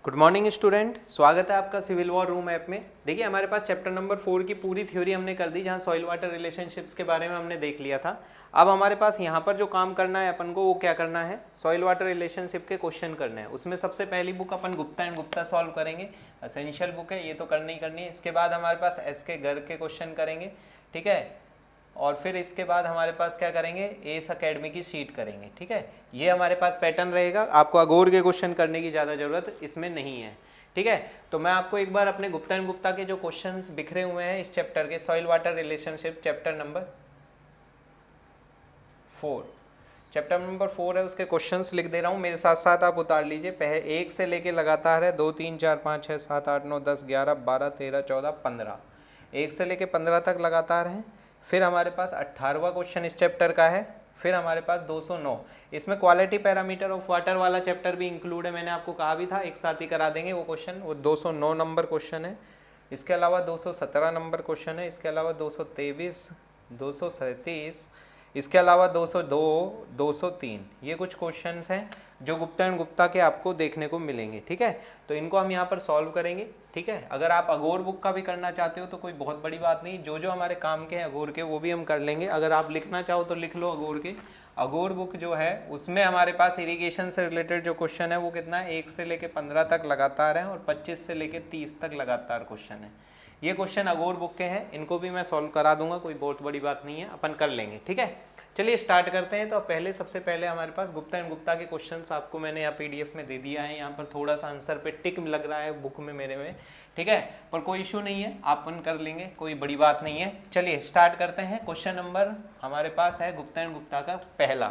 Good morning student, स्वागत है आपका सिविल वॉर रूम ऐप में। देखिए हमारे पास चैप्टर नंबर 4 की पूरी थ्योरी हमने कर दी, जहां सॉइल वाटर रिलेशनशिप्स के बारे में हमने देख लिया था। अब हमारे पास यहाँ पर जो काम करना है अपन को, वो क्या करना है, सॉइल वाटर रिलेशनशिप के क्वेश्चन करने हैं। उसमें सबसे पहली book upon Gupta and Gupta solve करेंगे, एसेंशियल बुक है, ये तो करनी ही करनी है। इसके बाद हमारे पास एस के घर के क्वेश्चन करेंगे, ठीक है। और फिर इसके बाद हमारे पास क्या करेंगे, एस अकेडमी की शीट करेंगे, ठीक है। ये हमारे पास पैटर्न रहेगा। आपको अगोर के क्वेश्चन करने की ज़्यादा ज़रूरत इसमें नहीं है, ठीक है। तो मैं आपको एक बार अपने गुप्ता एंड गुप्ता के जो क्वेश्चंस बिखरे हुए हैं इस चैप्टर के, soil water relationship chapter number 4 है, उसके क्वेश्चंस लिख दे रहा हूँ, मेरे साथ साथ आप उतार लीजिए। पहले 1 से लेके लगातार है 2 3 4 5 6 7 8 9 10 11 12 13 14 15, 1 से लेके 15 तक लगातार हैं। फिर हमारे पास 18वां क्वेश्चन इस चैप्टर का है। फिर हमारे पास 209, इसमें क्वालिटी पैरामीटर ऑफ वाटर वाला चैप्टर भी इंक्लूड है। मैंने आपको कहा भी था एक साथ ही करा देंगे वो क्वेश्चन, वो 209 नंबर क्वेश्चन है। इसके अलावा 217 नंबर क्वेश्चन है। इसके अलावा 223, 237, इसके अलावा 202, 203, ये कुछ क्वेश्चंस हैं जो गुप्ता एंड गुप्ता के आपको देखने को मिलेंगे, ठीक है। तो इनको हम यहाँ पर सॉल्व करेंगे, ठीक है। अगर आप अगोर बुक का भी करना चाहते हो तो कोई बहुत बड़ी बात नहीं, जो जो हमारे काम के हैं अगोर के वो भी हम कर लेंगे। अगर आप लिखना चाहो तो लिख लो अगोर के। अगोर बुक जो है उसमें हमारे पास इरिगेशन से रिलेटेड जो क्वेश्चन है वो कितना है, 1 से लेके 15 तक लगातार है और 25 से लेके 30 तक लगातार क्वेश्चन है। ये क्वेश्चन अगोर बुक के हैं, इनको भी मैं सॉल्व करा दूंगा, कोई बहुत बड़ी बात नहीं है, अपन कर लेंगे, ठीक है। चलिए स्टार्ट करते हैं। तो पहले सबसे पहले हमारे पास गुप्ता एंड गुप्ता के क्वेश्चंस आपको मैंने यहाँ पीडीएफ में दे दिया है। यहाँ पर थोड़ा सा आंसर पे टिक लग रहा है बुक में मेरे में, ठीक है, पर कोई इशू नहीं है, अपन कर लेंगे, कोई बड़ी बात नहीं है। चलिए स्टार्ट करते हैं। क्वेश्चन नंबर हमारे पास है गुप्ता एंड गुप्ता का पहला।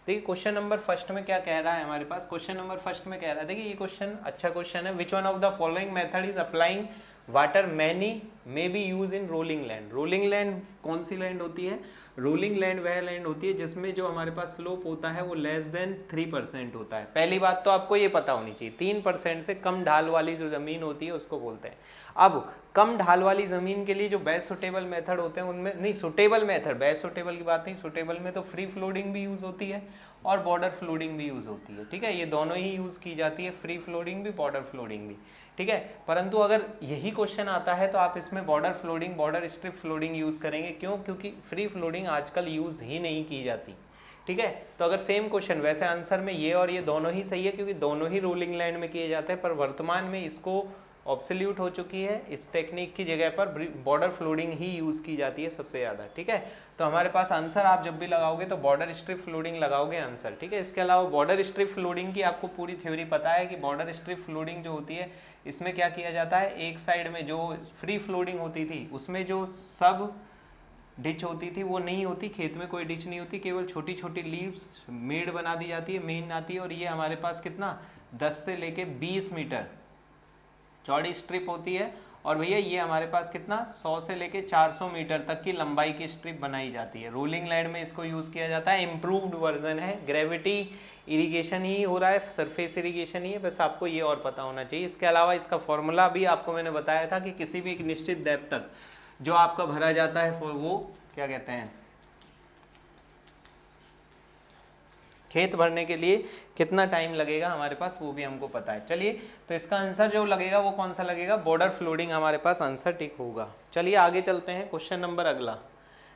देखिए क्वेश्चन नंबर फर्स्ट में क्या कह रहा है हमारे पास, क्वेश्चन नंबर फर्स्ट में कह रहा है, देखिए ये क्वेश्चन अच्छा क्वेश्चन है। Which one of the following method is applying water many may be use in rolling land. Rolling land कौन सी लैंड होती है, रोलिंग लैंड वह लैंड होती है जिसमें जो हमारे पास स्लोप होता है वो लेस देन 3% होता है। पहली बात तो आपको ये पता होनी चाहिए, 3% से कम ढाल वाली जो ज़मीन होती है उसको बोलते हैं। अब कम ढाल वाली ज़मीन के लिए जो बेस्ट सुटेबल मेथड होते हैं उनमें, नहीं सुटेबल मेथड, बेस्ट सुटेबल की बात नहीं, सुटेबल में तो फ्री फ्लोडिंग भी यूज़ होती है और बॉर्डर फ्लोडिंग भी यूज़ होती है, ठीक है। ये दोनों ही यूज़ की जाती है, फ्री फ्लोडिंग भी बॉर्डर फ्लोडिंग भी, ठीक है। परंतु अगर यही क्वेश्चन आता है तो आप इसमें border flooding, border strip flooding use करेंगे। क्यों? क्योंकि फ्री फ्लोडिंग आजकल यूज़ ही नहीं की जाती, ठीक है। तो अगर सेम क्वेश्चन, वैसे आंसर में ये और ये दोनों ही सही है क्योंकि दोनों ही रोलिंग लैंड में किए जाते हैं, पर वर्तमान में इसको ऑब्सोल्यूट हो चुकी है, इस टेक्निक की जगह पर बॉर्डर फ्लोडिंग ही यूज़ की जाती है सबसे ज़्यादा, ठीक है। तो हमारे पास आंसर आप जब भी लगाओगे तो बॉर्डर स्ट्रिप फ्लोडिंग लगाओगे आंसर, ठीक है। इसके अलावा बॉर्डर स्ट्रिप फ्लोडिंग की आपको पूरी थ्योरी पता है कि बॉर्डर स्ट्रिप फ्लोडिंग जो होती है इसमें क्या किया जाता है, एक साइड में जो फ्री फ्लोडिंग होती थी उसमें जो सब डिच होती थी वो नहीं होती, खेत में कोई डिच नहीं होती, केवल छोटी छोटी लीव्स मेड बना दी जाती है, मेन आती है, और ये हमारे पास कितना 10 से लेके 20 मीटर चौड़ी स्ट्रिप होती है। और भैया ये हमारे पास कितना 100 से लेके 400 मीटर तक की लंबाई की स्ट्रिप बनाई जाती है। रोलिंग लैंड में इसको यूज़ किया जाता है, इम्प्रूव्ड वर्जन है, ग्रेविटी इरिगेशन ही हो रहा है, सरफेस इरिगेशन ही है, बस आपको ये और पता होना चाहिए। इसके अलावा इसका फॉर्मूला भी आपको मैंने बताया था कि किसी भी एक निश्चित डेप्थ तक जो आपका भरा जाता है वो क्या कहते हैं, खेत भरने के लिए कितना टाइम लगेगा हमारे पास वो भी हमको पता है। चलिए तो इसका आंसर जो लगेगा वो कौन सा लगेगा, बॉर्डर फ्लोडिंग हमारे पास आंसर टिक होगा। चलिए आगे चलते हैं, क्वेश्चन नंबर अगला।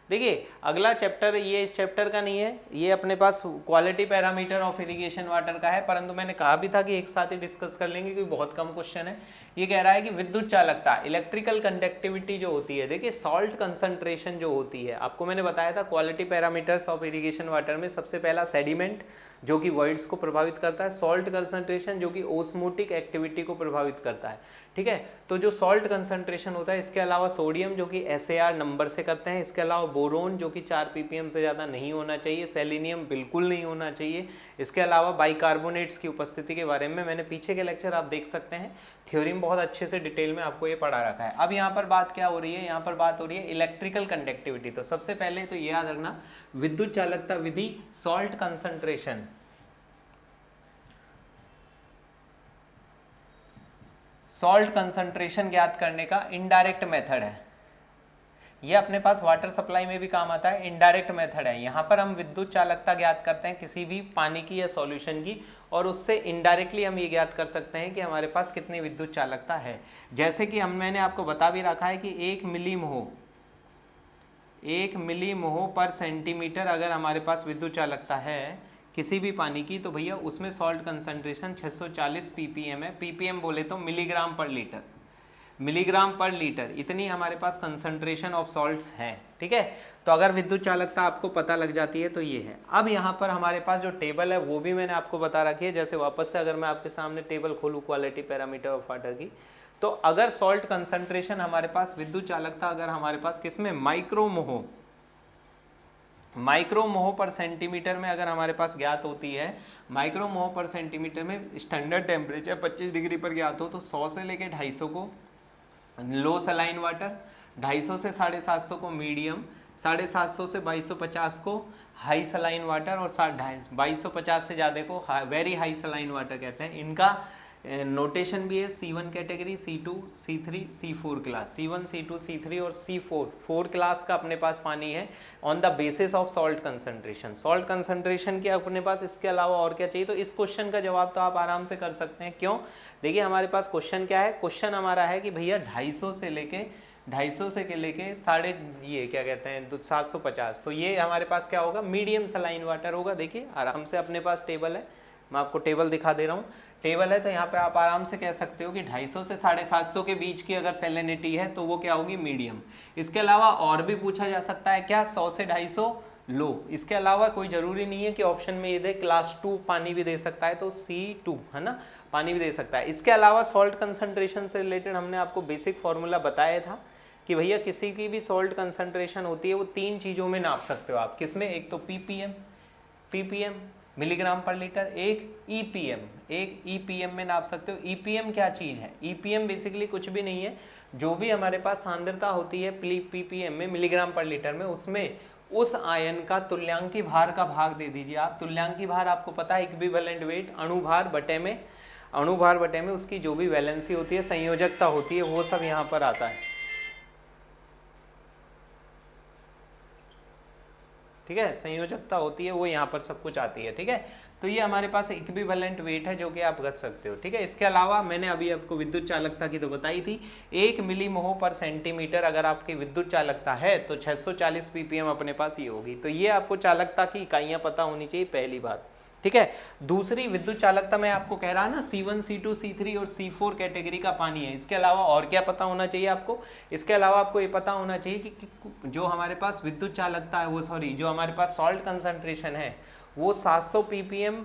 देखिए अगला चैप्टर ये इस चैप्टर का नहीं है, ये अपने पास quality parameter of irrigation water का है, परंतु मैंने कहा भी था कि एक साथ ही डिस्कस कर लेंगे क्योंकि बहुत कम क्वेश्चन है। ये कह रहा है कि विद्युत चालकता, इलेक्ट्रिकल कंडक्टिविटी जो होती है, देखिए सॉल्ट कंसंट्रेशन जो होती है, आपको मैंने बताया था quality parameters of irrigation water में सबसे पहला सेडिमेंट जो कि वॉइड्स को प्रभावित करता है, सॉल्ट कंसंट्रेशन जो कि ओस्मोटिक एक्टिविटी को प्रभावित करता है, ठीक है। तो जो सॉल्ट कंसंट्रेशन होता है, इसके अलावा सोडियम जो कि SAR नंबर से करते हैं, इसके अलावा बोरोन जो कि 4 ppm से ज़्यादा नहीं होना चाहिए, सेलेनियम बिल्कुल नहीं होना चाहिए, इसके अलावा बाइकार्बोनेट्स की उपस्थिति के बारे में मैंने पीछे के लेक्चर आप देख सकते हैं, थ्योरी में बहुत अच्छे से डिटेल में आपको ये पढ़ा रखा है। अब यहाँ पर बात क्या हो रही है, यहाँ पर बात हो रही है इलेक्ट्रिकल कंडक्टिविटी। तो सबसे पहले तो ये याद रखना, विद्युत चालकता विधि सॉल्ट कंसंट्रेशन, सॉल्ट कंसंट्रेशन ज्ञात करने का इनडायरेक्ट मेथड है, ये अपने पास वाटर सप्लाई में भी काम आता है, इनडायरेक्ट मेथड है। यहाँ पर हम विद्युत चालकता ज्ञात करते हैं किसी भी पानी की या सॉल्यूशन की, और उससे इनडायरेक्टली हम ये ज्ञात कर सकते हैं कि हमारे पास कितनी विद्युत चालकता है। जैसे कि मैंने आपको बता भी रखा है कि 1 मिलीमोह पर सेंटीमीटर अगर हमारे पास विद्युत चालकता है किसी भी पानी की, तो भैया उसमें सॉल्ट कंसंट्रेशन 640 ppm है। ppm बोले तो मिलीग्राम पर लीटर, मिलीग्राम पर लीटर, इतनी हमारे पास कंसंट्रेशन ऑफ सॉल्ट्स है। ठीक है, तो अगर विद्युत चालकता आपको पता लग जाती है तो ये है। अब यहाँ पर हमारे पास जो टेबल है वो भी मैंने आपको बता रखी है। जैसे वापस से अगर मैं आपके सामने टेबल खोलूँ क्वालिटी पैरामीटर ऑफ वाटर की, तो अगर सॉल्ट कंसंट्रेशन हमारे पास विद्युत चालकता अगर हमारे पास किसमें माइक्रोमोह पर सेंटीमीटर में अगर हमारे पास ज्ञात होती है, माइक्रोमोह पर सेंटीमीटर में स्टैंडर्ड टेम्परेचर 25 डिग्री पर ज्ञात हो, तो 100 से लेके 250 को लो सलाइन वाटर, 250 से 750 को मीडियम, 750 से 2250 को हाई सलाइन वाटर, और 2250 से ज़्यादा को वेरी हाई सलाइन वाटर कहते हैं। इनका नोटेशन भी है C1 category, C2, C3, C4 class. C1, C2, C3 और C4 4 क्लास का अपने पास पानी है on the basis of salt concentration. Salt concentration की अपने पास इसके अलावा और क्या चाहिए, तो इस क्वेश्चन का जवाब तो आप आराम से कर सकते हैं। क्यों, देखिए हमारे पास क्वेश्चन क्या है, क्वेश्चन हमारा है कि भैया 250 से लेके साढ़े ये क्या कहते हैं 750, तो ये हमारे पास क्या होगा, मीडियम सलाइन वाटर होगा। देखिए आराम से अपने पास टेबल है, मैं आपको टेबल दिखा दे रहा हूँ। टेबल है तो यहाँ पे आप आराम से कह सकते हो कि 250 से 750 के बीच की अगर सैलिनिटी है तो वो क्या होगी, मीडियम। इसके अलावा और भी पूछा जा सकता है क्या, 100 से 250 लो। इसके अलावा कोई ज़रूरी नहीं है कि ऑप्शन में ये दे, क्लास 2 पानी भी दे सकता है, तो C2 है ना, पानी भी दे सकता है। इसके अलावा सॉल्ट कंसंट्रेशन से रिलेटेड हमने आपको बेसिक फार्मूला बताया था कि भैया किसी की भी सॉल्ट कंसंट्रेशन होती है वो 3 चीज़ों में नाप सकते हो आप। किसमें, एक तो ppm मिलीग्राम पर लीटर, एक ईपीएम में नाप सकते हो। ईपीएम क्या चीज़ है, ईपीएम बेसिकली कुछ भी नहीं है, जो भी हमारे पास सांद्रता होती है पीपीएम में, मिलीग्राम पर लीटर में, उसमें उस आयन का तुल्यांकी भार का भाग दे दीजिए आप। तुल्यांकी भार आपको पता है इक्विवेलेंट वेट, अणुभार बटे में उसकी जो भी वैलेंसी होती है, संयोजकता होती है, वो सब यहाँ पर आता है। ठीक है, संयोजकता होती है वो यहाँ पर सब कुछ आती है। ठीक है, तो ये हमारे पास इक्विवेलेंट वेट है जो कि आप रख सकते हो। ठीक है, इसके अलावा मैंने अभी आपको विद्युत चालकता की तो बताई थी, 1 मिलीमोह पर सेंटीमीटर अगर आपकी विद्युत चालकता है तो 640 ppm अपने पास ये होगी। तो ये आपको चालकता की इकाइयाँ पता होनी चाहिए, पहली बात। ठीक है, दूसरी विद्युत चालकता मैं आपको कह रहा ना C1, C2, C3 और C4 कैटेगरी का पानी है। इसके अलावा और क्या पता होना चाहिए आपको, इसके अलावा आपको ये पता होना चाहिए कि जो हमारे पास विद्युत चालकता है जो हमारे पास सॉल्ट कंसंट्रेशन है वो 700 ppm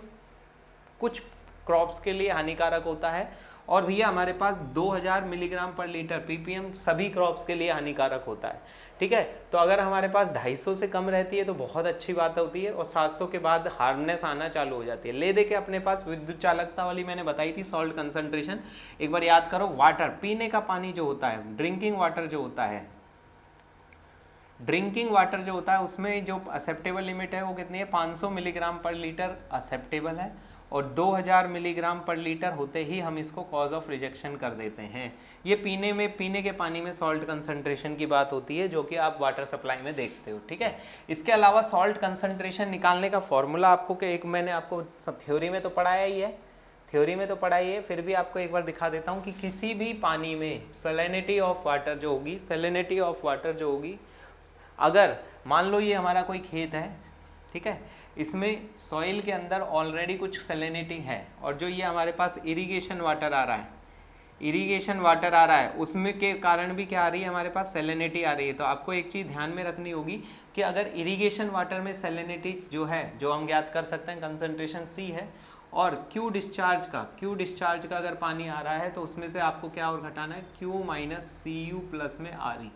कुछ क्रॉप्स के लिए हानिकारक होता है, और भैया हमारे पास 2000 मिलीग्राम पर लीटर ppm सभी क्रॉप्स के लिए हानिकारक होता है। ठीक है, तो अगर हमारे पास 250 से कम रहती है तो बहुत अच्छी बात होती है, और 700 के बाद हार्डनेस आना चालू हो जाती है। ले दे के अपने पास विद्युत चालकता वाली मैंने बताई थी सॉल्ट कंसंट्रेशन, एक बार याद करो। वाटर, पीने का पानी जो होता है, ड्रिंकिंग वाटर जो होता है, उसमें जो एक्सेप्टेबल लिमिट है वो कितनी है, 500 मिलीग्राम पर लीटर एक्सेप्टेबल है, और 2000 मिलीग्राम पर लीटर होते ही हम इसको कॉज ऑफ रिजेक्शन कर देते हैं। ये पीने के पानी में सॉल्ट कंसंट्रेशन की बात होती है जो कि आप वाटर सप्लाई में देखते हो। ठीक है, इसके अलावा सॉल्ट कंसंट्रेशन निकालने का फॉर्मूला आपको एक मैंने आपको सब थ्योरी में तो पढ़ाया ही है, फिर भी आपको एक बार दिखा देता हूँ कि किसी भी पानी में सैलिनिटी ऑफ वाटर जो होगी, अगर मान लो ये हमारा कोई खेत है, ठीक है, इसमें सॉइल के अंदर ऑलरेडी कुछ सैलिनिटी है, और जो ये हमारे पास इरिगेशन वाटर आ रहा है उसमें के कारण भी क्या आ रही है, हमारे पास सैलिनिटी आ रही है। तो आपको एक चीज़ ध्यान में रखनी होगी कि अगर इरिगेशन वाटर में सैलिनिटी जो हम ज्ञात कर सकते हैं, कंसंट्रेशन C है, और क्यू डिस्चार्ज का अगर पानी आ रहा है तो उसमें से आपको क्या और घटाना है, Q माइनस CU प्लस में RE,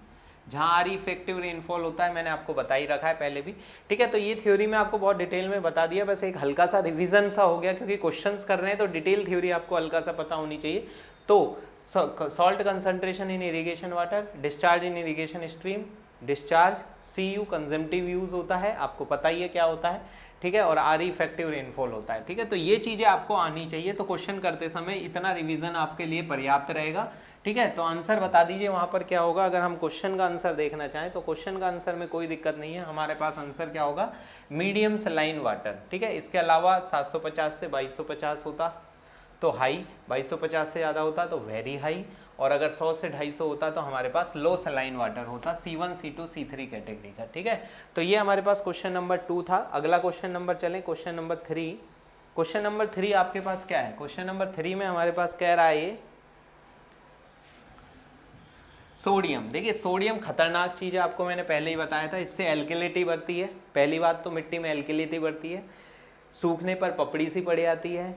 जहाँ RE इफेक्टिव रेनफॉल होता है, मैंने आपको बता ही रखा है पहले भी। ठीक है, तो ये थ्योरी में आपको बहुत डिटेल में बता दिया, बस एक हल्का सा रिवीजन सा हो गया, क्योंकि क्वेश्चंस कर रहे हैं तो डिटेल थ्योरी आपको हल्का सा पता होनी चाहिए। तो salt concentration in irrigation water, discharge in irrigation stream, discharge CU consumptive use होता है, आपको पता ही है क्या होता है। ठीक है, और RE इफेक्टिव रेनफॉल होता है। ठीक है, तो ये चीज़ें आपको आनी चाहिए, तो क्वेश्चन करते समय इतना रिवीजन आपके लिए पर्याप्त रहेगा। ठीक है, तो आंसर बता दीजिए वहाँ पर क्या होगा। अगर हम क्वेश्चन का आंसर देखना चाहें तो क्वेश्चन का आंसर में कोई दिक्कत नहीं है, हमारे पास आंसर क्या होगा, मीडियम सलाइन वाटर। ठीक है, इसके अलावा 750 से 2250 होता तो हाई, 2250 से ज़्यादा होता तो वेरी हाई, और अगर 100 से 250 होता तो हमारे पास लो सलाइन वाटर होता, C1 C2 C3 कैटेगरी का। ठीक है, तो ये हमारे पास क्वेश्चन नंबर 2 था। अगला क्वेश्चन नंबर चलें, क्वेश्चन नंबर 3। क्वेश्चन नंबर 3 आपके पास क्या है, क्वेश्चन नंबर 3 में हमारे पास कह रहा है ये सोडियम। देखिए सोडियम खतरनाक चीज़ है, आपको मैंने पहले ही बताया था, इससे एल्कलिटी बढ़ती है। पहली बात तो मिट्टी में एल्कलिटी बढ़ती है, सूखने पर पपड़ी सी पड़ जाती है,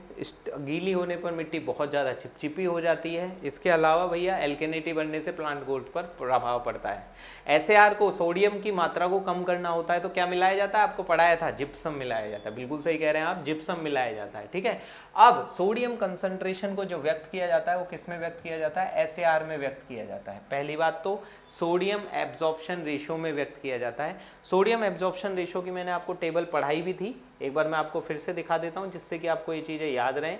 गीली होने पर मिट्टी बहुत ज़्यादा चिपचिपी हो जाती है। इसके अलावा भैया एल्कलिनिटी बढ़ने से प्लांट ग्रोथ पर प्रभाव पड़ता है। SAR को, सोडियम की मात्रा को कम करना होता है तो क्या मिलाया जाता है, आपको पढ़ाया था, जिप्सम मिलाया जाता है। बिल्कुल सही कह रहे हैं आप, जिप्सम मिलाया जाता है। ठीक है, अब सोडियम कंसंट्रेशन को जो व्यक्त किया जाता है वो किस में व्यक्त किया जाता है, SAR में व्यक्त किया जाता है। पहली बात तो सोडियम एब्जॉर्प्शन रेशो में व्यक्त किया जाता है। सोडियम एब्जॉर्प्शन रेशो की मैंने आपको टेबल पढ़ाई भी थी, एक बार मैं आपको फिर से दिखा देता हूं जिससे कि आपको ये चीज़ें याद रहें।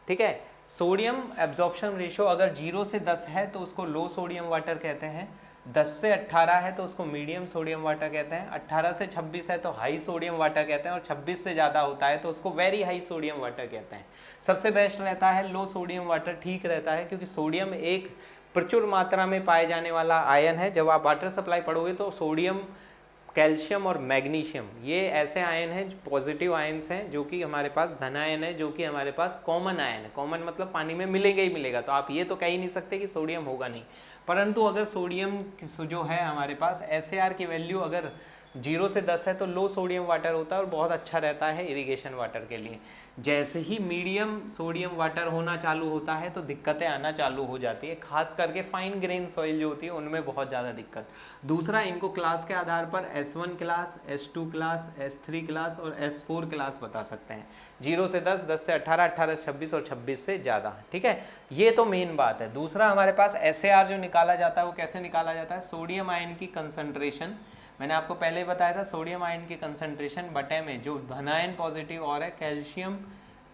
ठीक है, सोडियम एब्जॉर्प्शन रेशो अगर 0 से 10 है तो उसको लो सोडियम वाटर कहते हैं, 10 से 18 है तो उसको मीडियम सोडियम वाटर कहते हैं, 18 से 26 है तो हाई सोडियम वाटर कहते हैं, और 26 से ज़्यादा होता है तो उसको वेरी हाई सोडियम वाटर कहते हैं। सबसे बेस्ट रहता है लो सोडियम वाटर, ठीक रहता है, क्योंकि सोडियम एक प्रचुर मात्रा में पाए जाने वाला आयन है। जब आप वाटर सप्लाई पढ़ोगे तो सोडियम, कैल्शियम और मैग्नीशियम ये ऐसे आयन हैं, पॉजिटिव आयन्स हैं, जो कि हमारे पास धन आयन है, जो कि हमारे पास कॉमन आयन है। कॉमन मतलब पानी में मिलेगा ही मिलेगा, तो आप ये तो कह ही नहीं सकते कि सोडियम होगा नहीं। परंतु अगर सोडियम जो है हमारे पास SAR की वैल्यू अगर 0 से 10 है तो लो सोडियम वाटर होता है और बहुत अच्छा रहता है इरिगेशन वाटर के लिए। जैसे ही मीडियम सोडियम वाटर होना चालू होता है तो दिक्कतें आना चालू हो जाती है, खास करके फाइन ग्रेन सॉइल जो होती है उनमें बहुत ज़्यादा दिक्कत। दूसरा, इनको क्लास के आधार पर S1 class, S2 class, S3 class और S4 क्लास बता सकते हैं। 0 से 10, 10 से 18, 18 से 26 और 26 से ज़्यादा। ठीक है, ये तो मेन बात है। दूसरा, हमारे पास SAR जो निकाला जाता है वो कैसे निकाला जाता है, सोडियम आयन की कंसंट्रेशन, मैंने आपको पहले ही बताया था, सोडियम आयन की कंसंट्रेशन बटे में जो धनायन पॉजिटिव और है, कैल्शियम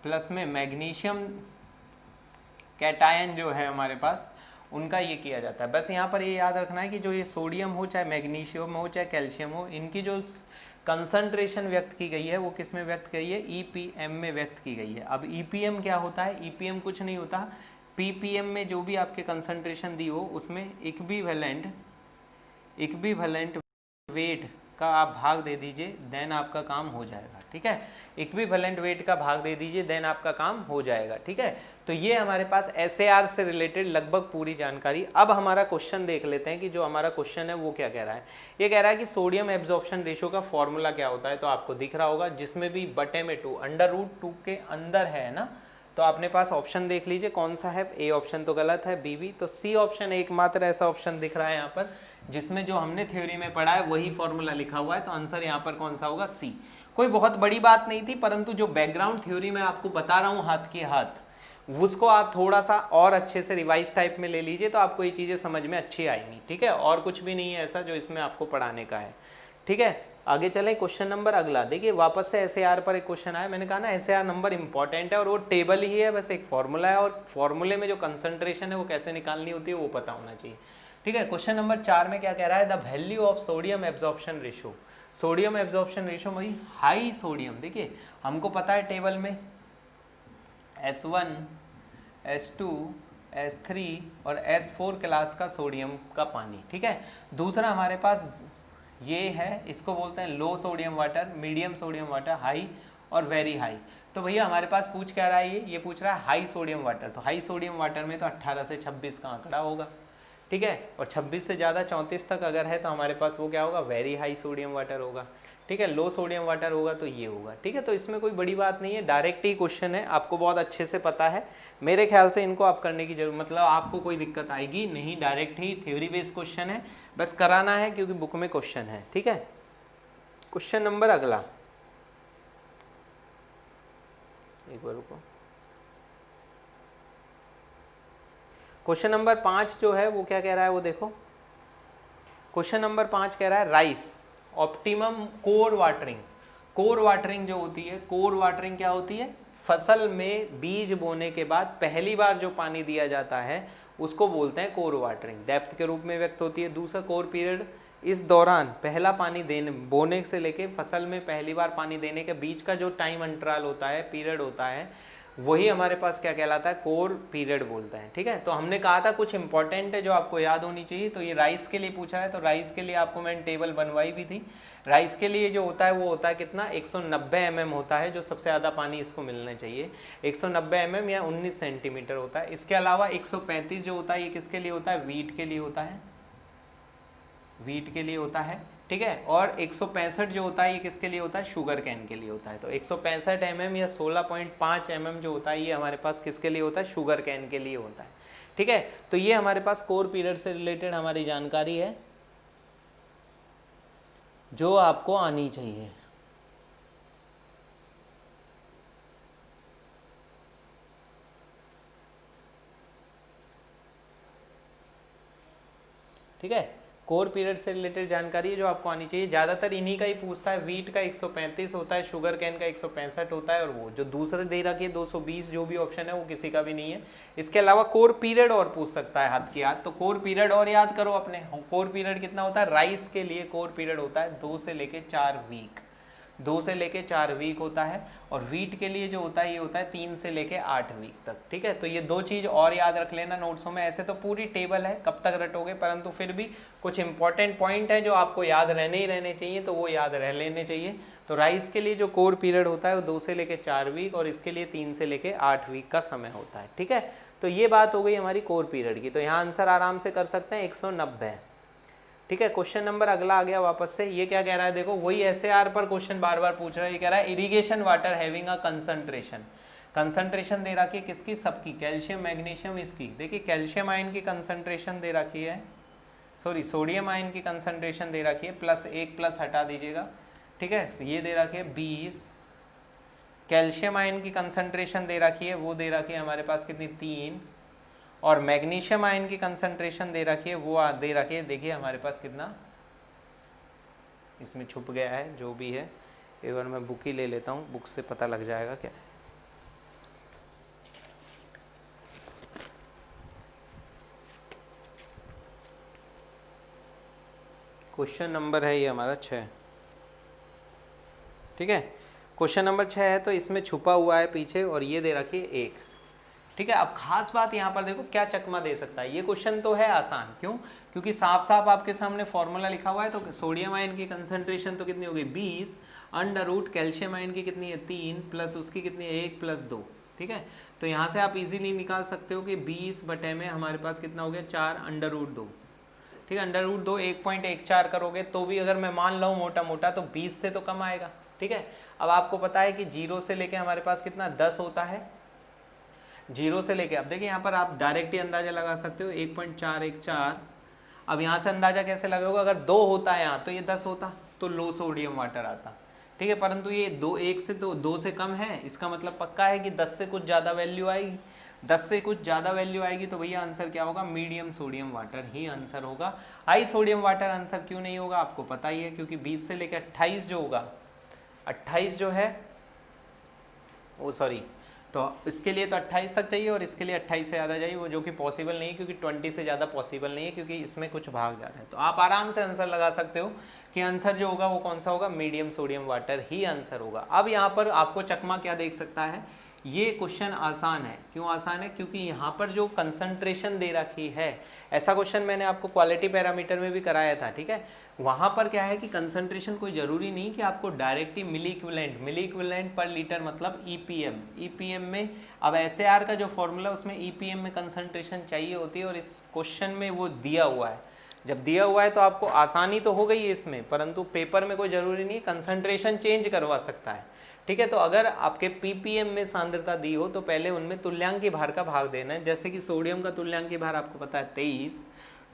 प्लस में मैग्नीशियम कैटायन जो है हमारे पास, उनका ये किया जाता है। बस यहाँ पर ये याद रखना है कि जो ये सोडियम हो, चाहे मैग्नीशियम हो, चाहे कैल्शियम हो, इनकी जो कंसंट्रेशन व्यक्त की गई है वो किस में व्यक्त की गई है, EPM में व्यक्त की गई है। अब EPM क्या होता है, EPM कुछ नहीं होता, PPM में जो भी आपके कंसंट्रेशन दी हो उसमें इक्विवेलेंट वेट का आप भाग दे दीजिए, देन आपका काम हो जाएगा। ठीक है, इक्विवेलेंट वेट का भाग दे दीजिए, देन आपका काम हो जाएगा। ठीक है, तो ये हमारे पास SAR से रिलेटेड लगभग पूरी जानकारी। अब हमारा क्वेश्चन देख लेते हैं कि जो हमारा क्वेश्चन है वो क्या कह रहा है। ये कह रहा है कि सोडियम एब्जॉर्प्शन रेशो का फॉर्मूला क्या होता है, तो आपको दिख रहा होगा जिसमें भी बटे में 2, √2 के अंदर है ना, तो आपने पास ऑप्शन देख लीजिए कौन सा है। A ऑप्शन तो गलत है, B तो C ऑप्शन एकमात्र ऐसा ऑप्शन दिख रहा है यहाँ पर जिसमें जो हमने थ्योरी में पढ़ा है वही फॉर्मूला लिखा हुआ है, तो आंसर यहाँ पर कौन सा होगा, C। कोई बहुत बड़ी बात नहीं थी, परंतु जो बैकग्राउंड थ्योरी मैं आपको बता रहा हूँ हाथ के हाथ, उसको आप थोड़ा सा और अच्छे से रिवाइज टाइप में ले लीजिए तो आपको ये चीज़ें समझ में अच्छी आएंगी। ठीक है, और कुछ भी नहीं है ऐसा जो इसमें आपको पढ़ाने का है। ठीक है, आगे चले क्वेश्चन नंबर अगला। देखिए वापस से SAR पर एक क्वेश्चन आया, मैंने कहा ना SAR नंबर इंपॉर्टेंट है और वो टेबल ही है, बस एक फॉर्मूला है, और फॉर्मूले में जो कंसंट्रेशन है वो कैसे निकालनी होती है वो पता होना चाहिए। ठीक है, क्वेश्चन नंबर 4 में क्या कह रहा है, the value of sodium absorption ratio. Sodium absorption ratio वही हाई सोडियम, देखिए हमको पता है टेबल में S1, S2, S3 और S4 क्लास का सोडियम का पानी। ठीक है, दूसरा हमारे पास ये है, इसको बोलते हैं low sodium water, medium sodium water, high और वेरी हाई। तो भैया हमारे पास पूछ क्या रहा है, ये पूछ रहा है हाई सोडियम वाटर, तो हाई सोडियम वाटर में तो 18 से 26 का आंकड़ा होगा। ठीक है, और 26 से ज़्यादा 34 तक अगर है तो हमारे पास वो क्या होगा, वेरी हाई सोडियम वाटर होगा। ठीक है, लो सोडियम वाटर होगा तो ये होगा। ठीक है, तो इसमें कोई बड़ी बात नहीं है, डायरेक्ट ही क्वेश्चन है, आपको बहुत अच्छे से पता है। मेरे ख्याल से इनको आप करने की जरूरत, मतलब आपको कोई दिक्कत आएगी नहीं, डायरेक्ट ही थ्योरी बेस्ड क्वेश्चन है, बस कराना है क्योंकि बुक में क्वेश्चन है। ठीक है, क्वेश्चन नंबर अगला, एक बार रुको, क्वेश्चन नंबर 5 जो है वो क्या कह रहा है वो देखो। क्वेश्चन नंबर 5 कह रहा है rice optimum core watering. Core watering जो होती है, कोर वाटरिंग क्या होती है, फसल में बीज बोने के बाद पहली बार जो पानी दिया जाता है उसको बोलते हैं कोर वाटरिंग, डेप्थ के रूप में व्यक्त होती है। दूसरा कोर पीरियड, इस दौरान पहला पानी देने, बोने से लेके फसल में पहली बार पानी देने के बीच का जो टाइम अंतराल होता है, पीरियड होता है, वही हमारे पास क्या कहलाता है, कोर पीरियड बोलते हैं। ठीक है, तो हमने कहा था कुछ इंपॉर्टेंट है जो आपको याद होनी चाहिए। तो ये राइस के लिए पूछा है, तो राइस के लिए आपको मैंने टेबल बनवाई भी थी। राइस के लिए जो होता है वो होता है कितना, 190 mm होता है, जो सबसे ज़्यादा पानी इसको मिलना चाहिए, 190 mm या 19 सेंटीमीटर होता है। इसके अलावा 135 जो होता है ये किसके लिए होता है, वीट के लिए होता है, वीट के लिए होता है। ठीक है, और 165 जो होता है ये किसके लिए होता है, शुगर कैन के लिए होता है। तो 165 mm या 16.5 mm जो होता है ये हमारे पास किसके लिए होता है, शुगर कैन के लिए होता है। ठीक है, तो ये हमारे पास कोर पीरियड से रिलेटेड हमारी जानकारी है जो आपको आनी चाहिए। ठीक है, कोर पीरियड से रिलेटेड जानकारी है जो आपको आनी चाहिए। ज़्यादातर इन्हीं का ही पूछता है, वीट का 135 होता है, शुगर कैन का 165 होता है, और वो जो दूसरे दे रखी है 220 जो भी ऑप्शन है वो किसी का भी नहीं है। इसके अलावा कोर पीरियड और पूछ सकता है हाथ की याद, तो कोर पीरियड और याद करो अपने। कोर पीरियड कितना होता है, राइस के लिए कोर पीरियड होता है 2 से लेके 4 वीक, 2 से लेके 4 वीक होता है, और वीट के लिए जो होता है ये होता है 3 से लेके 8 वीक तक। ठीक है, तो ये दो चीज़ और याद रख लेना नोट्सों में। ऐसे तो पूरी टेबल है, कब तक रटोगे, परंतु फिर भी कुछ इंपॉर्टेंट पॉइंट है जो आपको याद रहने ही रहने चाहिए, तो वो याद रह लेने चाहिए। तो राइस के लिए जो कोर पीरियड होता है वो 2 से लेके 4 वीक, और इसके लिए 3 से लेके 8 वीक का समय होता है। ठीक है, तो ये बात हो गई हमारी कोर पीरियड की। तो यहाँ आंसर आराम से कर सकते हैं 190। ठीक है, क्वेश्चन नंबर अगला आ गया वापस से। ये क्या कह रहा है, देखो वही एसएआर पर क्वेश्चन बार बार पूछ रहा है। ये कह रहा है irrigation water having a concentration, concentration दे रखी है किसकी, सबकी, कैल्शियम मैग्नीशियम इसकी। देखिए कैल्शियम आयन की कंसंट्रेशन दे रखी है, सॉरी सोडियम आयन की कंसंट्रेशन दे रखी है, +1 प्लस हटा दीजिएगा। ठीक है, ये दे रखी है 20। कैल्शियम आयन की कंसंट्रेशन दे रखी है, वो दे रखी है हमारे पास कितनी, 3। और मैग्नीशियम आयन की कंसंट्रेशन दे रखी है, वो दे रखी है, देखिए हमारे पास कितना इसमें छुप गया है जो भी है। एक बार मैं बुक ही ले लेता हूँ, बुक से पता लग जाएगा क्या। क्वेश्चन नंबर है ये हमारा 6। ठीक है, क्वेश्चन नंबर 6 है, तो इसमें छुपा हुआ है पीछे, और ये दे रखी है 1। ठीक है, अब खास बात यहाँ पर देखो क्या चकमा दे सकता है। ये क्वेश्चन तो है आसान, क्यों, क्योंकि साफ साफ आपके सामने फॉर्मूला लिखा हुआ है। तो सोडियम आयन की कंसंट्रेशन तो कितनी होगी, 20, √ कैल्शियम आयन की कितनी है, 3, प्लस उसकी कितनी है, 1 + 2। ठीक है, तो यहाँ से आप इजीली निकाल सकते हो कि 20 बटे में हमारे पास कितना हो गया, 4 √2। ठीक है, √2 1.14 करोगे तो भी अगर मैं मान लूँ मोटा मोटा तो 20 से तो कम आएगा। ठीक है, अब आपको पता है कि 0 से लेके हमारे पास कितना 10 होता है, 0 से लेके, अब देखिए यहाँ पर आप डायरेक्ट ही अंदाजा लगा सकते हो, 1.414। अब यहाँ से अंदाजा कैसे लगाओगे, अगर 2 होता है यहाँ तो ये 10 होता, तो लो सोडियम वाटर आता। ठीक है, परंतु ये 1 से तो 2 से कम है, इसका मतलब पक्का है कि 10 से कुछ ज़्यादा वैल्यू आएगी। 10 से कुछ ज़्यादा वैल्यू आएगी तो भैया आंसर क्या होगा, मीडियम सोडियम वाटर ही आंसर होगा। हाई सोडियम वाटर आंसर क्यों नहीं होगा, आपको पता ही है, क्योंकि 20 से लेकर 28 जो होगा, 28 जो है वो, सॉरी, तो इसके लिए तो 28 तक चाहिए, और इसके लिए 28 से ज़्यादा चाहिए, वो जो कि पॉसिबल नहीं है, क्योंकि 20 से ज़्यादा पॉसिबल नहीं है, क्योंकि इसमें कुछ भाग जा रहा है। तो आप आराम से आंसर लगा सकते हो कि आंसर जो होगा वो कौन सा होगा, मीडियम सोडियम वाटर ही आंसर होगा। अब यहाँ पर आपको चकमा क्या देख सकता है, ये क्वेश्चन आसान है। क्यों आसान है, क्योंकि यहाँ पर जो कंसंट्रेशन दे रखी है, ऐसा क्वेश्चन मैंने आपको क्वालिटी पैरामीटर में भी कराया था। ठीक है, वहाँ पर क्या है कि कंसंट्रेशन कोई ज़रूरी नहीं कि आपको डायरेक्टली मिली इक्विवेलेंट पर लीटर मतलब ईपीएम में, अब एसएआर का जो फॉर्मूला उसमें ईपीएम में कंसंट्रेशन चाहिए होती है, और इस क्वेश्चन में वो दिया हुआ है। जब दिया हुआ है तो आपको आसानी तो हो गई है इसमें, परंतु पेपर में कोई ज़रूरी नहीं, कंसंट्रेशन चेंज करवा सकता है। ठीक है, तो अगर आपके पीपीएम में सांद्रता दी हो तो पहले उनमें तुल्यांकी भार का भाग देना है। जैसे कि सोडियम का तुल्यांकी भार आपको पता है 23,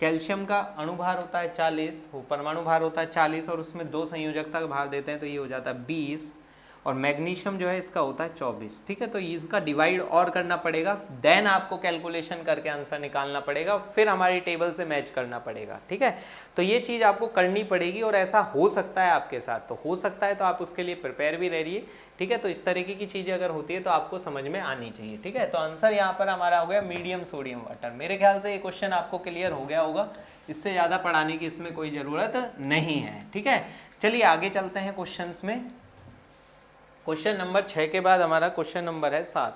कैल्शियम का अणुभार होता है 40, वो परमाणु भार होता है 40, और उसमें 2 संयोजकता का भार देते हैं तो ये हो जाता है 20, और मैग्नीशियम जो है इसका होता है 24। ठीक है, तो इसका डिवाइड और करना पड़ेगा, देन आपको कैलकुलेशन करके आंसर निकालना पड़ेगा, फिर हमारी टेबल से मैच करना पड़ेगा। ठीक है, तो ये चीज़ आपको करनी पड़ेगी और ऐसा हो सकता है आपके साथ, तो हो सकता है तो आप उसके लिए प्रिपेयर भी रहिए। ठीक है, तो इस तरीके की चीज़ें अगर होती है तो आपको समझ में आनी चाहिए। ठीक है, तो आंसर यहाँ पर हमारा हो गया मीडियम सोडियम वाटर। मेरे ख्याल से ये क्वेश्चन आपको क्लियर हो गया होगा, इससे ज़्यादा पढ़ाने की इसमें कोई ज़रूरत नहीं है। ठीक है, चलिए आगे चलते हैं क्वेश्चंस में। क्वेश्चन नंबर 6 के बाद हमारा क्वेश्चन नंबर है 7।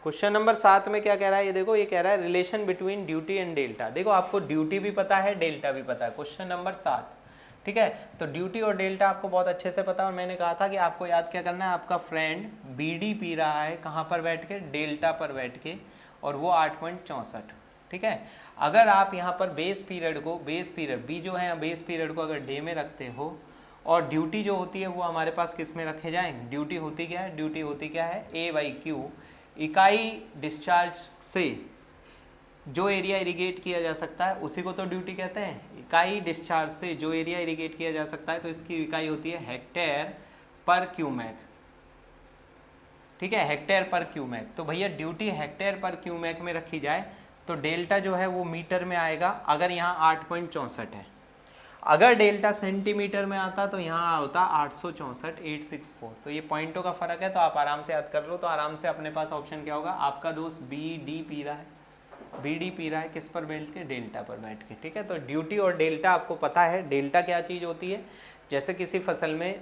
क्वेश्चन नंबर 7 में क्या कह रहा है, ये देखो, ये कह रहा है relation between duty and delta. देखो आपको ड्यूटी भी पता है, डेल्टा भी पता है। क्वेश्चन नंबर 7, ठीक है, तो ड्यूटी और डेल्टा आपको बहुत अच्छे से पता है। और मैंने कहा था कि आपको याद क्या करना है, आपका फ्रेंड बीडी पी रहा है कहाँ पर बैठ के, डेल्टा पर बैठ के, और वो 8.64। ठीक है, अगर आप यहाँ पर बेस पीरियड को, बेस पीरियड बी जो है, बेस पीरियड को अगर डे में रखते हो और ड्यूटी जो होती है वो हमारे पास किस में रखे जाएंगे, ड्यूटी होती क्या है, ड्यूटी होती क्या है, A/Q, इकाई डिस्चार्ज से जो एरिया इरिगेट किया जा सकता है उसी को तो ड्यूटी कहते हैं। इकाई डिस्चार्ज से जो एरिया इरिगेट किया जा सकता है तो इसकी इकाई होती है हेक्टेयर पर क्यूमेक। ठीक है, हेक्टेयर पर क्यूमेक। तो भैया ड्यूटी हेक्टेयर पर क्यूमेक में रखी जाए तो डेल्टा जो है वो मीटर में आएगा। अगर यहाँ 8.64 है, अगर डेल्टा सेंटीमीटर में आता तो यहाँ होता 864, 864। तो ये पॉइंटों का फर्क है, तो आप आराम से याद कर लो। तो आराम से अपने पास ऑप्शन क्या होगा, आपका दोस्त BD पी रहा है, BD पी रहा है किस पर बैठ के, डेल्टा पर बैठ के। ठीक है, तो ड्यूटी और डेल्टा आपको पता है। डेल्टा क्या चीज़ होती है, जैसे किसी फसल में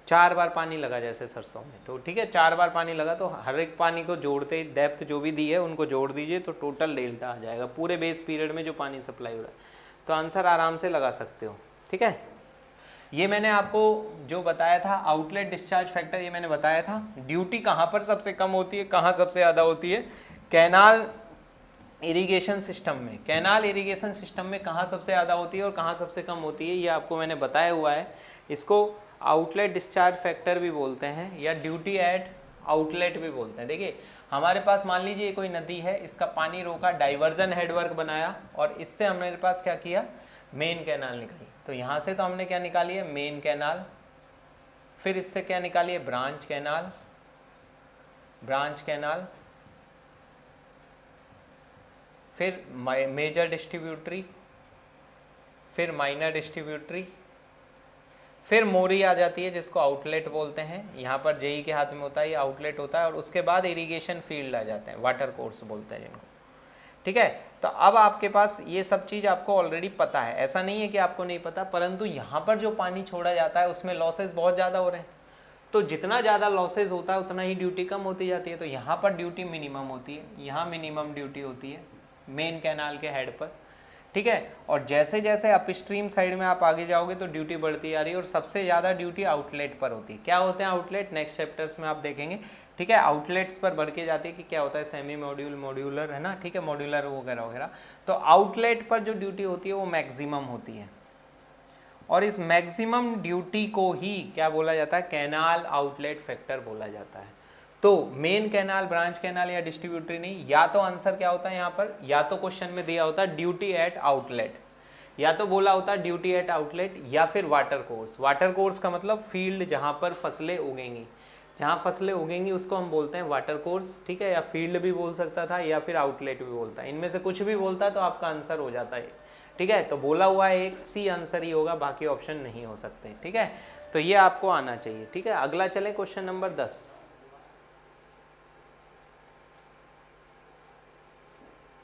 4 बार पानी लगा, जैसे सरसों में, तो ठीक है 4 बार पानी लगा तो हर एक पानी को जोड़ते, डेप्थ जो भी दी है उनको जोड़ दीजिए तो टोटल डेल्टा आ जाएगा पूरे बेस पीरियड में जो पानी सप्लाई हो रहा है। तो आंसर आराम से लगा सकते हो। ठीक है, ये मैंने आपको जो बताया था आउटलेट डिस्चार्ज फैक्टर, ये मैंने बताया था। ड्यूटी कहाँ पर सबसे कम होती है, कहाँ सबसे ज़्यादा होती है, कैनाल इरिगेशन सिस्टम में। कैनाल इरिगेशन सिस्टम में कहाँ सबसे ज़्यादा होती है और कहाँ सबसे कम होती है, ये आपको मैंने बताया हुआ है। इसको आउटलेट डिस्चार्ज फैक्टर भी बोलते हैं या ड्यूटी एट आउटलेट भी बोलते हैं। देखिए हमारे पास मान लीजिए कोई नदी है, इसका पानी रोका, डाइवर्जन हेडवर्क बनाया और इससे हमारे पास क्या किया, मेन कैनाल निकाली। तो यहाँ से तो हमने क्या निकाली है, मेन कैनाल, फिर इससे क्या निकाली है, ब्रांच कैनाल, ब्रांच कैनाल, फिर मेजर डिस्ट्रीब्यूटरी, फिर माइनर डिस्ट्रीब्यूटरी, फिर मोरी आ जाती है जिसको आउटलेट बोलते हैं। यहाँ पर जेई के हाथ में होता है, ये आउटलेट होता है। और उसके बाद इरिगेशन फील्ड आ जाते हैं, वाटर कोर्स बोलते हैं जिनको। ठीक है, तो अब आपके पास ये सब चीज़ आपको ऑलरेडी पता है, ऐसा नहीं है कि आपको नहीं पता, परंतु यहाँ पर जो पानी छोड़ा जाता है उसमें लॉसेस बहुत ज़्यादा हो रहे हैं। तो जितना ज़्यादा लॉसेस होता है उतना ही ड्यूटी कम होती जाती है। तो यहाँ पर ड्यूटी मिनिमम होती है, यहाँ मिनिमम ड्यूटी होती है मेन कैनाल के हेड पर। ठीक है, और जैसे जैसे अपस्ट्रीम साइड में आप आगे जाओगे तो ड्यूटी बढ़ती आ रही है और सबसे ज़्यादा ड्यूटी आउटलेट पर होती है। क्या होते हैं आउटलेट, नेक्स्ट चैप्टर्स में आप देखेंगे। ठीक है, आउटलेट्स पर बढ़ के जाती है कि क्या होता है, सेमी मॉड्यूल, मॉड्यूलर है ना, ठीक है, मॉड्यूलर वगैरह वगैरह। तो आउटलेट पर जो ड्यूटी होती है वो मैक्सिमम होती है और इस मैक्सिमम ड्यूटी को ही क्या बोला जाता है, कैनाल आउटलेट फैक्टर बोला जाता है। तो मेन कैनाल, ब्रांच कैनाल या डिस्ट्रीब्यूटरी नहीं, या तो आंसर क्या होता है यहाँ पर, या तो क्वेश्चन में दिया होता है ड्यूटी एट आउटलेट, या तो बोला होता है ड्यूटी एट आउटलेट, या फिर वाटर कोर्स। वाटर कोर्स का मतलब फील्ड जहाँ पर फसलें उगेंगी, जहाँ फसलें उगेंगी उसको हम बोलते हैं वाटर कोर्स। ठीक है, या फील्ड भी बोल सकता था या फिर आउटलेट भी बोलता है, इनमें से कुछ भी बोलता है तो आपका आंसर हो जाता है। ठीक है, तो बोला हुआ है एक सी आंसर ही होगा, बाकी ऑप्शन नहीं हो सकते। ठीक है, तो ये आपको आना चाहिए। ठीक है, अगला चलें question number 10।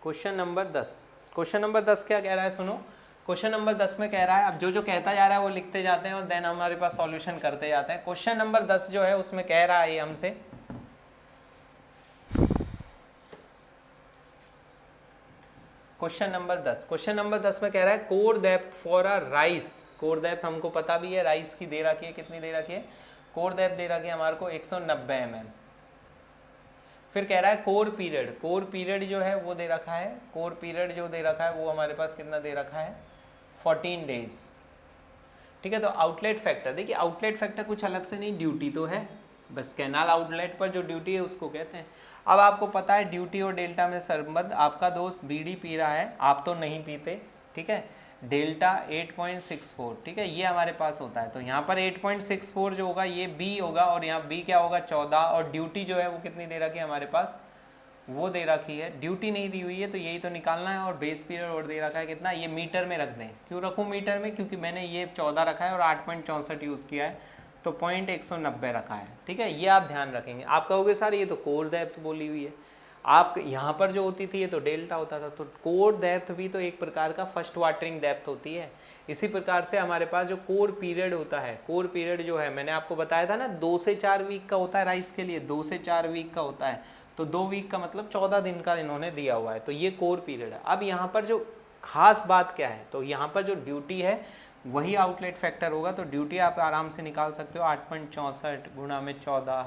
Question number 10, question number 10 क्या कह रहा है, सुनो। क्वेश्चन नंबर 10 में कह रहा है, अब जो जो कहता जा रहा है वो लिखते जाते हैं और देन हमारे पास सॉल्यूशन करते जाते हैं। क्वेश्चन नंबर 10 जो है उसमें कह रहा है हमसे, क्वेश्चन नंबर 10, क्वेश्चन नंबर 10 में कह रहा है core depth for a rice. Core depth हमको पता भी है, राइस की दे रखी है, कितनी दे रखी है, कोर डेप्थ दे रखी है हमारे को 190 mm। फिर कह रहा है कोर पीरियड, कोर पीरियड जो है वो दे रखा है, कोर पीरियड जो दे रखा है वो हमारे पास कितना दे रखा है, 14 डेज। ठीक है, तो आउटलेट फैक्टर, देखिए आउटलेट फैक्टर कुछ अलग से नहीं, ड्यूटी तो है, बस कैनाल आउटलेट पर जो ड्यूटी है उसको कहते हैं। अब आपको पता है ड्यूटी और डेल्टा में संबंध, आपका दोस्त बीडी पी रहा है, आप तो नहीं पीते। ठीक है, डेल्टा 8.64, ठीक है, ये हमारे पास होता है। तो यहाँ पर 8.64 जो होगा ये बी होगा, और यहाँ बी क्या होगा 14, और ड्यूटी जो है वो कितनी दे रखी है हमारे पास, वो दे रखी है, ड्यूटी नहीं दी हुई है तो यही तो निकालना है, और बेस पीरियड और दे रखा है कितना, ये मीटर में रख दें। क्यों रखूँ मीटर में, क्योंकि मैंने ये 14 रखा है और 8.64 यूज़ किया है, तो 0.190 रखा है, ठीक है, ये आप ध्यान रखेंगे। आप कहोगे सर ये तो कोर डेप्थ बोली हुई है, आप यहाँ पर जो होती थी ये तो डेल्टा होता था, तो कोर डेप्थ भी तो एक प्रकार का फर्स्ट वाटरिंग डेप्थ होती है। इसी प्रकार से हमारे पास जो कोर पीरियड होता है, कोर पीरियड जो है मैंने आपको बताया था ना 2 से 4 वीक का होता है राइस के लिए, 2 से 4 वीक का होता है, तो 2 वीक का मतलब 14 दिन का इन्होंने दिया हुआ है, तो ये कोर पीरियड है। अब यहाँ पर जो खास बात क्या है, तो यहाँ पर जो ड्यूटी है वही आउटलेट फैक्टर होगा, तो ड्यूटी आप आराम से निकाल सकते हो 8.64 गुणा में 14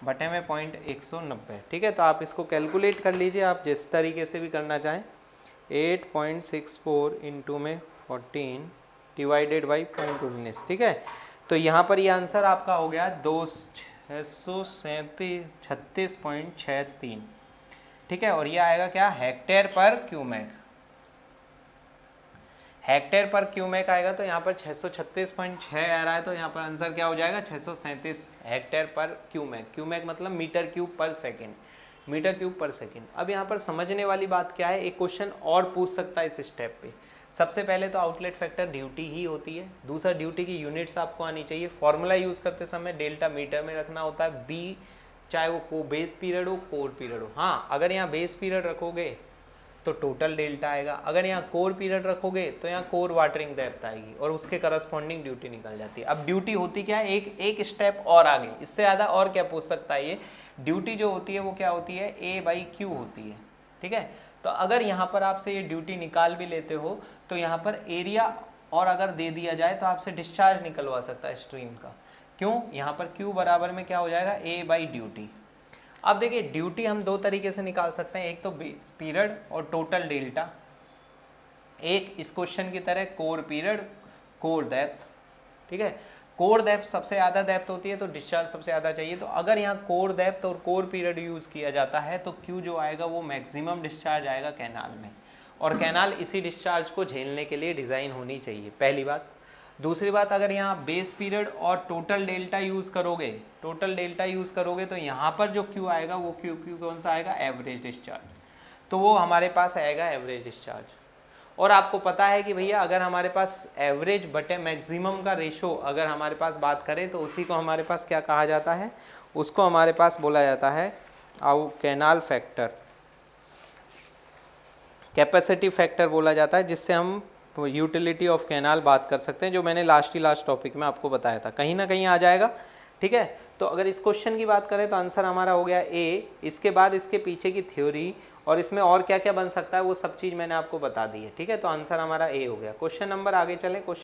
बटे में 0.190, ठीक है। तो आप इसको कैलकुलेट कर लीजिए, आप जिस तरीके से भी करना चाहें। 8.64 इंटू में 14 डिवाइडेड बाई 0.19, ठीक है। तो यहाँ पर ये आंसर आपका हो गया 636.63, ठीक है। और ये आएगा क्या, हेक्टेयर पर क्यूमेक, हेक्टेयर पर क्यूमेक आएगा, तो यहाँ पर 636.6 आ रहा है, तो यहाँ पर आंसर क्या हो जाएगा 637 हेक्टेयर पर क्यूमेक। क्यूमेक मतलब मीटर क्यूब पर सेकेंड, मीटर क्यूब पर सेकेंड। अब यहाँ पर समझने वाली बात क्या है, एक क्वेश्चन और पूछ सकता है इस स्टेप पे। सबसे पहले तो आउटलेट फैक्टर ड्यूटी ही होती है, दूसरा ड्यूटी की यूनिट्स आपको आनी चाहिए। फॉर्मूला यूज़ करते समय डेल्टा मीटर में रखना होता है, बी चाहे वो बेस पीरियड हो कोर पीरियड हो। हाँ, अगर यहाँ बेस पीरियड रखोगे तो टोटल डेल्टा आएगा, अगर यहाँ कोर पीरियड रखोगे तो यहाँ कोर वाटरिंग डेप्थ आएगी, और उसके करस्पॉन्डिंग ड्यूटी निकल जाती है। अब ड्यूटी होती क्या है, एक स्टेप और आगे, इससे ज़्यादा और क्या पूछ सकता है ये। ड्यूटी जो होती है वो क्या होती है, A/Q होती है, ठीक है। तो अगर यहाँ पर आपसे ये ड्यूटी निकाल भी लेते हो तो यहाँ पर एरिया और अगर दे दिया जाए तो आपसे डिस्चार्ज निकलवा सकता है स्ट्रीम का। क्यों, यहाँ पर Q बराबर में क्या हो जाएगा, A/ड्यूटी। अब देखिए ड्यूटी हम दो तरीके से निकाल सकते हैं, एक तो बेस पीरियड और टोटल डेल्टा, एक इस क्वेश्चन की तरह कोर पीरियड कोर डेप्थ, ठीक है। कोर डेप्थ सबसे ज़्यादा डेप्थ होती है तो डिस्चार्ज सबसे ज़्यादा चाहिए, तो अगर यहाँ कोर डेप्थ और कोर पीरियड यूज़ किया जाता है तो क्यू जो आएगा वो मैक्सिमम डिस्चार्ज आएगा कैनाल में, और कैनाल इसी डिस्चार्ज को झेलने के लिए डिज़ाइन होनी चाहिए, पहली बात। दूसरी बात, अगर यहाँ बेस पीरियड और टोटल डेल्टा यूज़ करोगे, टोटल डेल्टा यूज़ करोगे तो यहाँ पर जो क्यू आएगा वो क्यू कौन सा आएगा, एवरेज डिस्चार्ज, तो वो हमारे पास आएगा एवरेज डिस्चार्ज। और आपको पता है कि भैया अगर हमारे पास एवरेज बटे मैक्सिमम का रेशो अगर हमारे पास बात करें तो उसी को हमारे पास क्या कहा जाता है, उसको हमारे पास बोला जाता है कैनाल फैक्टर, कैपेसिटी फैक्टर बोला जाता है, जिससे हम यूटिलिटी ऑफ कैनाल बात कर सकते हैं, जो मैंने लास्ट टॉपिक में आपको बताया था, कहीं ना कहीं आ जाएगा, ठीक है। तो अगर इस क्वेश्चन की बात करें तो आंसर हमारा हो गया ए, इसके बाद इसके पीछे की थ्योरी और इसमें और क्या क्या बन सकता है वो सब चीज़ मैंने आपको बता दी है, ठीक है। तो आंसर हमारा ए हो गया। क्वेश्चन नंबर आगे चलें, क्वेश्चन